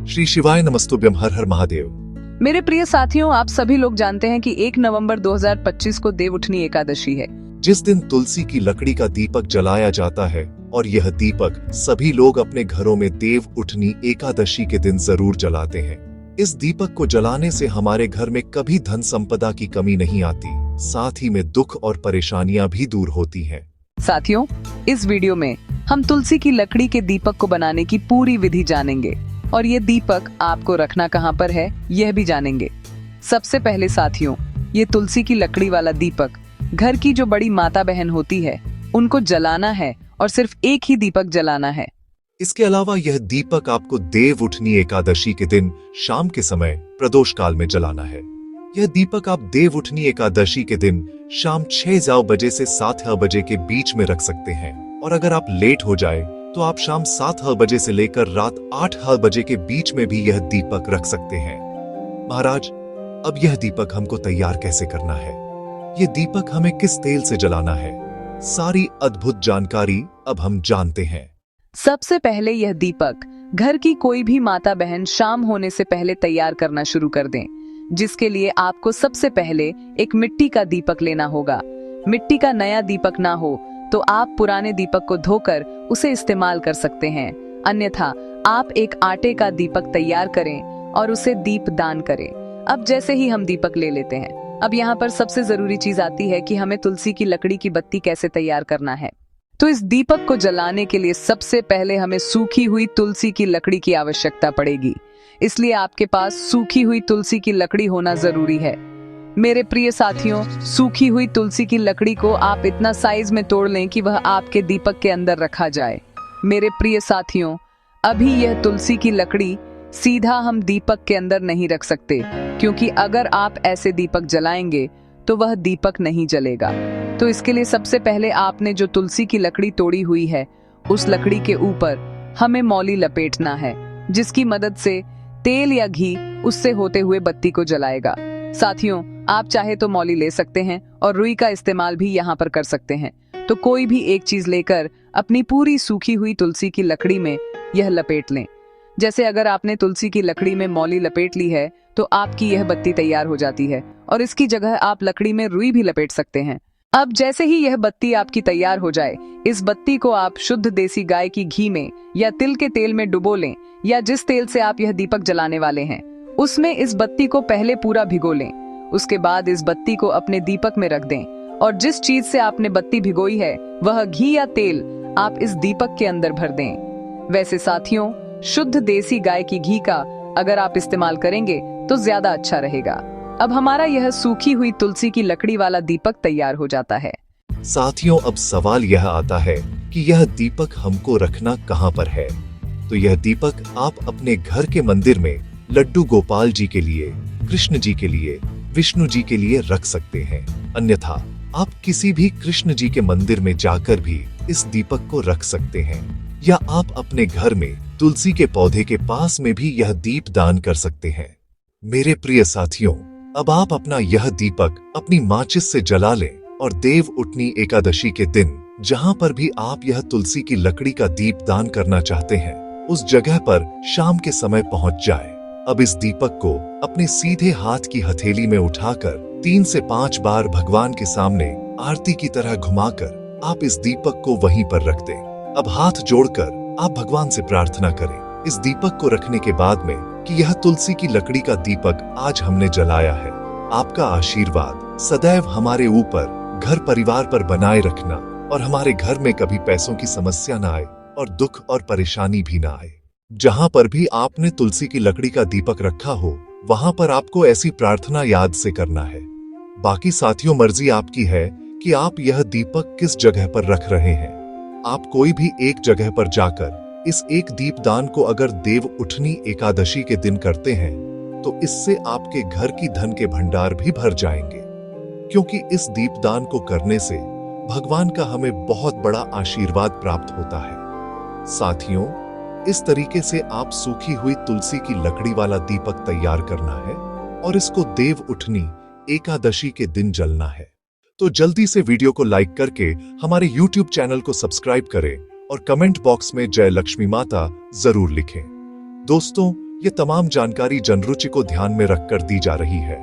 श्री शिवाय नमस्तुभ्यम, हर हर महादेव। मेरे प्रिय साथियों, आप सभी लोग जानते हैं कि 1 नवंबर 2025 को देवउठनी एकादशी है, जिस दिन तुलसी की लकड़ी का दीपक जलाया जाता है। और यह दीपक सभी लोग अपने घरों में देवउठनी एकादशी के दिन जरूर जलाते हैं। इस दीपक को जलाने से हमारे घर में कभी धन संपदा की कमी नहीं आती, साथ ही में दुख और परेशानियां भी दूर होती हैं। साथियों, इस वीडियो में हम तुलसी की लकड़ी के दीपक को बनाने की पूरी विधि जानेंगे और ये दीपक आपको रखना कहाँ पर है यह भी जानेंगे। सबसे पहले साथियों, ये तुलसी की लकड़ी वाला दीपक घर की जो बड़ी माता बहन होती है उनको जलाना है और सिर्फ एक ही दीपक जलाना है। इसके अलावा यह दीपक आपको देवउठनी एकादशी के दिन शाम के समय प्रदोष काल में जलाना है। यह दीपक आप देवउठनी एकादशी के दिन शाम 6 बजे से 7 बजे के बीच में रख सकते हैं। और अगर आप लेट हो जाए तो आप शाम 7 बजे से लेकर रात 8 बजे के बीच में भी यह दीपक रख सकते हैं। महाराज, अब यह दीपक हमको तैयार कैसे करना है, यह दीपक हमें किस तेल से जलाना है, सारी अद्भुत जानकारी अब हम जानते हैं। सबसे पहले यह दीपक घर की कोई भी माता बहन शाम होने से पहले तैयार करना शुरू कर दें, जिसके लिए आपको सबसे पहले एक मिट्टी का दीपक लेना होगा। मिट्टी का नया दीपक ना हो तो आप पुराने दीपक को धोकर उसे इस्तेमाल कर सकते हैं, अन्यथा आप एक आटे का दीपक तैयार करें और उसे दीप दान करें। अब जैसे ही हम दीपक ले लेते हैं, अब यहाँ पर सबसे जरूरी चीज आती है कि हमें तुलसी की लकड़ी की बत्ती कैसे तैयार करना है। तो इस दीपक को जलाने के लिए सबसे पहले हमें सूखी हुई तुलसी की लकड़ी की आवश्यकता पड़ेगी, इसलिए आपके पास सूखी हुई तुलसी की लकड़ी होना जरूरी है। मेरे प्रिय साथियों, सूखी हुई तुलसी की लकड़ी को आप इतना साइज में तोड़ लें कि वह आपके दीपक के अंदर रखा जाए। मेरे प्रिय साथियों, अभी यह तुलसी की लकड़ी सीधा हम दीपक के अंदर नहीं रख सकते, क्योंकि अगर आप ऐसे दीपक जलाएंगे तो वह दीपक नहीं जलेगा। तो इसके लिए सबसे पहले आपने जो तुलसी की लकड़ी तोड़ी हुई है उस लकड़ी के ऊपर हमें मौली लपेटना है, जिसकी मदद से तेल या घी उससे होते हुए बत्ती को जलाएगा। साथियों, आप चाहे तो मौली ले सकते हैं और रुई का इस्तेमाल भी यहाँ पर कर सकते हैं। तो कोई भी एक चीज लेकर अपनी पूरी सूखी हुई तुलसी की लकड़ी में यह लपेट लें। जैसे अगर आपने तुलसी की लकड़ी में मौली लपेट ली है तो आपकी यह बत्ती तैयार हो जाती है, और इसकी जगह आप लकड़ी में रुई भी लपेट सकते हैं। अब जैसे ही यह बत्ती आपकी तैयार हो जाए, इस बत्ती को आप शुद्ध देसी गाय की घी में या तिल के तेल में डुबो लें, या जिस तेल से आप यह दीपक जलाने वाले हैं उसमें इस बत्ती को पहले पूरा भिगो लें। उसके बाद इस बत्ती को अपने दीपक में रख दें, और जिस चीज से आपने बत्ती भिगोई है वह घी या तेल आप इस दीपक के अंदर भर दें। वैसे साथियों, शुद्ध देसी गाय की घी का अगर आप इस्तेमाल करेंगे तो ज्यादा अच्छा रहेगा। अब हमारा यह सूखी हुई तुलसी की लकड़ी वाला दीपक तैयार हो जाता है। साथियों, अब सवाल यह आता है कि यह दीपक हमको रखना कहाँ पर है। तो यह दीपक आप अपने घर के मंदिर में लड्डू गोपाल जी के लिए, कृष्ण जी के लिए, विष्णु जी के लिए रख सकते हैं। अन्यथा आप किसी भी कृष्ण जी के मंदिर में जाकर भी इस दीपक को रख सकते हैं, या आप अपने घर में तुलसी के पौधे के पास में भी यह दीप दान कर सकते हैं। मेरे प्रिय साथियों, अब आप अपना यह दीपक अपनी माचिस से जला लें और देवउठनी एकादशी के दिन जहां पर भी आप यह तुलसी की लकड़ी का दीप दान करना चाहते हैं उस जगह पर शाम के समय पहुंच जाए। अब इस दीपक को अपने सीधे हाथ की हथेली में उठाकर 3 से 5 बार भगवान के सामने आरती की तरह घुमाकर आप इस दीपक को वहीं पर रख दें। अब हाथ जोड़कर आप भगवान से प्रार्थना करें इस दीपक को रखने के बाद में कि यह तुलसी की लकड़ी का दीपक आज हमने जलाया है, आपका आशीर्वाद सदैव हमारे ऊपर, घर परिवार पर बनाए रखना, और हमारे घर में कभी पैसों की समस्या ना आए और दुख और परेशानी भी ना आए। जहां पर भी आपने तुलसी की लकड़ी का दीपक रखा हो वहां पर आपको ऐसी प्रार्थना याद से करना है। बाकी साथियों, मर्जी आपकी है कि आप यह दीपक किस जगह पर रख रहे हैं। आप कोई भी एक जगह पर जाकर इस एक दीपदान को अगर देवउठनी एकादशी के दिन करते हैं तो इससे आपके घर की धन के भंडार भी भर जाएंगे, क्योंकि इस दीपदान को करने से भगवान का हमें बहुत बड़ा आशीर्वाद प्राप्त होता है। साथियों, इस तरीके से आप सूखी हुई तुलसी की लकड़ी वाला दीपक तैयार करना है और इसको देवउठनी एकादशी के दिन जलना है। तो जल्दी से वीडियो को लाइक करके हमारे YouTube चैनल को सब्सक्राइब करें और कमेंट बॉक्स में जय लक्ष्मी माता जरूर लिखें। दोस्तों, ये तमाम जानकारी जनरुचि को ध्यान में रखकर दी जा रही है।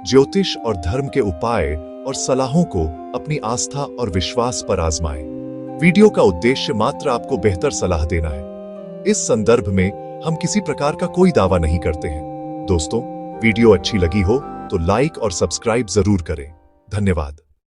ज्योतिष और धर्म के उपाय और सलाहों को अपनी आस्था और विश्वास पर आजमाएं। वीडियो का उद्देश्य मात्र आपको बेहतर सलाह देना है। इस संदर्भ में हम किसी प्रकार का कोई दावा नहीं करते हैं। दोस्तों, वीडियो अच्छी लगी हो तो लाइक और सब्सक्राइब जरूर करें। धन्यवाद।